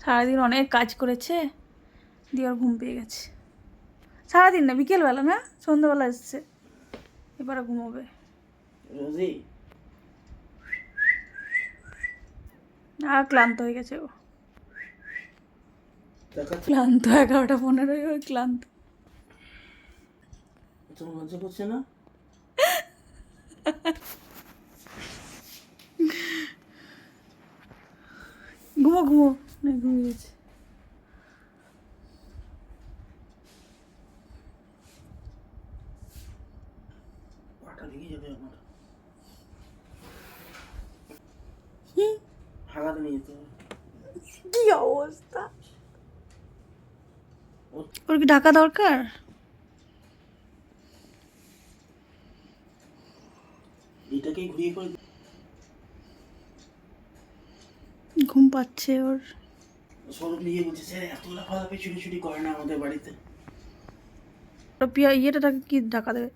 সারাদিন অনেক কাজ করেছে, দিয়ে ওর ঘুম পেয়ে গেছে। সারাদিন না, বিকেলবেলা না, সন্ধ্যাবেলা এসছে, এবারে ঘুমোবে। রোজি আর ক্লান্ত হয়ে গেছে ও, দেখাচ্ছে ক্লান্ত। 11:15 ওই ক্লান্ত। তোমার লজ্জা করছে না? ঘুমো ঘুমো, না ঘুমিয়ে গেছে। পাটা লেগে যাবে আমার, হাগাতে নিয়ে যেতে হবে। কি অবস্থা! ওর কি ঢাকা দরকার? এটাকেই ঘুরিয়ে করে ঘুম পাচ্ছে ওর। স্বরূপ নিয়ে বলছে স্যার এত লাফালাফি ছুটি ছুটি করে না আমাদের বাড়িতে। ইয়েটা কি ঢাকা দেবে?